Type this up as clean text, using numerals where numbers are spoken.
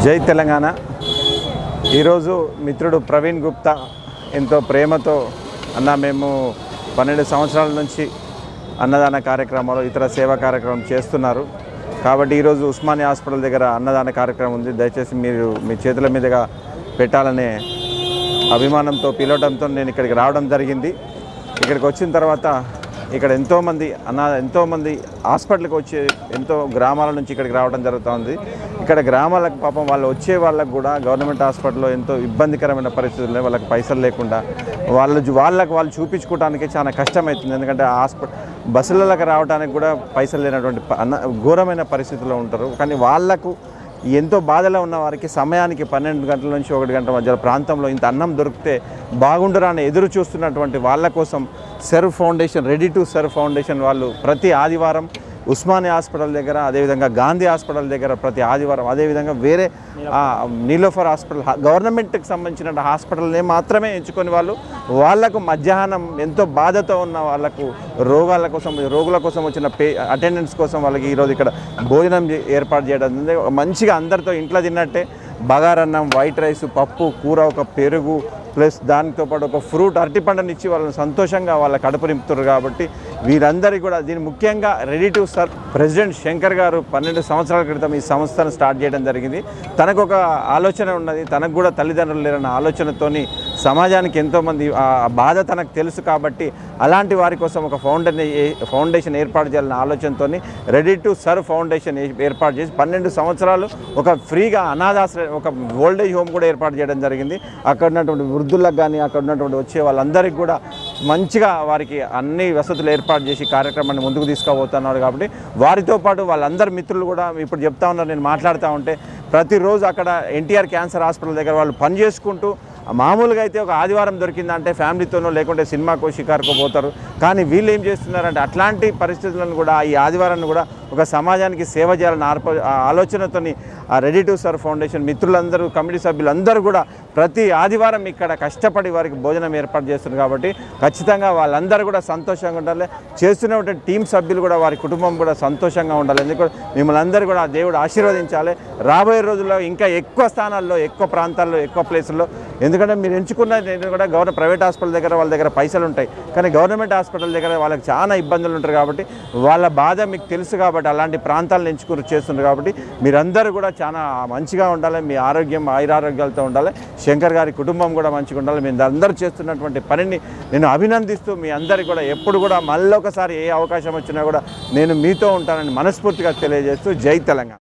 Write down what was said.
జై తెలంగాణ. ఈరోజు మిత్రుడు ప్రవీణ్ గుప్తా ఎంతో ప్రేమతో అన్న మేము 12 సంవత్సరాల నుంచి అన్నదాన కార్యక్రమాలు ఇతర సేవా కార్యక్రమం చేస్తున్నారు కాబట్టి ఈరోజు ఉస్మానియా హాస్పిటల్ దగ్గర అన్నదాన కార్యక్రమం ఉంది. దయచేసి మీరు మీ చేతుల మీదుగా పెట్టాలనే అభిమానంతో పిలవడంతో నేను ఇక్కడికి రావడం జరిగింది. ఇక్కడికి వచ్చిన తర్వాత ఇక్కడ ఎంతోమంది హాస్పిటల్కి వచ్చి ఎంతో గ్రామాల నుంచి ఇక్కడికి రావడం జరుగుతుంది. ఇక్కడ గ్రామాలకు పాపం వాళ్ళు వచ్చే వాళ్ళకు కూడా గవర్నమెంట్ హాస్పిటల్లో ఎంతో ఇబ్బందికరమైన పరిస్థితుల్లో వాళ్ళకి పైసలు లేకుండా వాళ్ళు చూపించుకోవడానికి చాలా కష్టమవుతుంది. ఎందుకంటే బస్సులకు రావడానికి కూడా పైసలు లేనటువంటి ఘోరమైన పరిస్థితుల్లో ఉంటారు. కానీ వాళ్లకు ఎంతో బాధలో ఉన్న వారికి సమయానికి 12 గంటల నుంచి 1 గంట మధ్య ప్రాంతంలో ఇంత అన్నం దొరికితే బాగుండురా అని ఎదురు చూస్తున్నటువంటి వాళ్ళ కోసం serve foundation, ready to serve foundation వాళ్ళు ప్రతి ఆదివారం ఉస్మానియా హాస్పిటల్ దగ్గర, అదేవిధంగా గాంధీ హాస్పిటల్ దగ్గర ప్రతి ఆదివారం, అదేవిధంగా వేరే నీలోఫర్ హాస్పిటల్ గవర్నమెంట్కి సంబంధించిన హాస్పిటల్ని మాత్రమే ఎంచుకొని వాళ్ళకు మధ్యాహ్నం ఎంతో బాధతో ఉన్న వాళ్ళకు రోగుల కోసం వచ్చిన అటెండెన్స్ కోసం వాళ్ళకి ఈరోజు ఇక్కడ భోజనం ఏర్పాటు చేయడం మంచిగా అందరితో ఇంట్లో తిన్నట్టే బగారన్నం, వైట్ రైస్, పప్పు, కూర, ఒక పెరుగు ప్లస్ దానితో పాటు ఒక ఫ్రూట్, అరటిపండునిచ్చి వాళ్ళని సంతోషంగా వాళ్ళ కడుపు నింపుతారు. కాబట్టి వీరందరికీ కూడా దీన్ని ముఖ్యంగా ready to serve president Shankar గారు 12 సంవత్సరాల క్రితం ఈ సంస్థను స్టార్ట్ చేయడం జరిగింది. తనకు ఒక ఆలోచన ఉన్నది, తనకు కూడా తల్లిదండ్రులు లేరన్న ఆలోచనతోని సమాజానికి ఎంతోమంది బాధ తనకు తెలుసు కాబట్టి అలాంటి వారి కోసం ఒక ఫౌండేషన్ ఏర్పాటు చేయాలన్న ఆలోచనతో రెడీ టు సర్వ్ ఫౌండేషన్ ఏర్పాటు చేసి 12 సంవత్సరాలు ఒక ఫ్రీగా అనాథాశ్రయం, ఒక ఓల్డేజ్ హోమ్ కూడా ఏర్పాటు చేయడం జరిగింది. అక్కడ ఉన్నటువంటి వృద్ధులకు కానీ అక్కడ ఉన్నటువంటి వచ్చే వాళ్ళందరికీ కూడా మంచిగా వారికి అన్ని వసతులు ఏర్పాటు చేసి కార్యక్రమాన్ని ముందుకు తీసుకుపోతున్నారు. కాబట్టి వారితో పాటు వాళ్ళందరి మిత్రులు కూడా ఇప్పుడు చెప్తా ఉన్నారు. నేను మాట్లాడుతూ ఉంటే ప్రతిరోజు అక్కడ ఎన్టీఆర్ క్యాన్సర్ హాస్పిటల్ దగ్గర వాళ్ళు పని చేసుకుంటూ మామూలుగా అయితే ఒక ఆదివారం దొరికిందంటే ఫ్యామిలీతోనో లేకుంటే సినిమాకో షికారుకో పోతారు. కానీ వీళ్ళు ఏం చేస్తున్నారంటే అట్లాంటి పరిస్థితులను కూడా ఈ ఆదివారాన్ని కూడా ఒక సమాజానికి సేవ చేయాలని ఆలోచనతో రెడీ టు సర్వ్ ఫౌండేషన్ మిత్రులందరూ, కమిటీ సభ్యులందరూ కూడా ప్రతి ఆదివారం ఇక్కడ కష్టపడి వారికి భోజనం ఏర్పాటు చేస్తున్నారు. కాబట్టి ఖచ్చితంగా వాళ్ళందరూ కూడా సంతోషంగా ఉండాలి. చేస్తున్నటువంటి టీం సభ్యులు కూడా, వారి కుటుంబం కూడా సంతోషంగా ఉండాలి. ఎందుకంటే మిమ్మల్ని అందరూ కూడా దేవుడు ఆశీర్వదించాలి. రాబోయే రోజుల్లో ఇంకా ఎక్కువ స్థానాల్లో, ఎక్కువ ప్రాంతాల్లో, ఎక్కువ ప్లేసుల్లో, ఎందుకంటే మీరు ఎంచుకున్నది కూడా ప్రైవేట్ హాస్పిటల్ దగ్గర వాళ్ళ దగ్గర పైసలు ఉంటాయి, కానీ గవర్నమెంట్ హాస్పిటల్ దగ్గర వాళ్ళకి చాలా ఇబ్బందులు ఉంటారు. కాబట్టి వాళ్ళ బాధ మీకు తెలుసు కాబట్టి అలాంటి ప్రాంతాలను ఎంచుకుని చేస్తున్నారు. కాబట్టి మీరందరూ కూడా చాలా మంచిగా ఉండాలి, మీ ఆరోగ్యం ఆయురారోగ్యాలతో ఉండాలి, శంకర్ గారి కుటుంబం కూడా మంచిగా ఉండాలి. మీరు అందరూ చేస్తున్నటువంటి పనిని నేను అభినందిస్తూ మీ అందరికీ కూడా ఎప్పుడు కూడా మళ్ళొకసారి ఏ అవకాశం వచ్చినా కూడా నేను మీతో ఉంటానని మనస్ఫూర్తిగా తెలియజేస్తూ జై తెలంగాణ.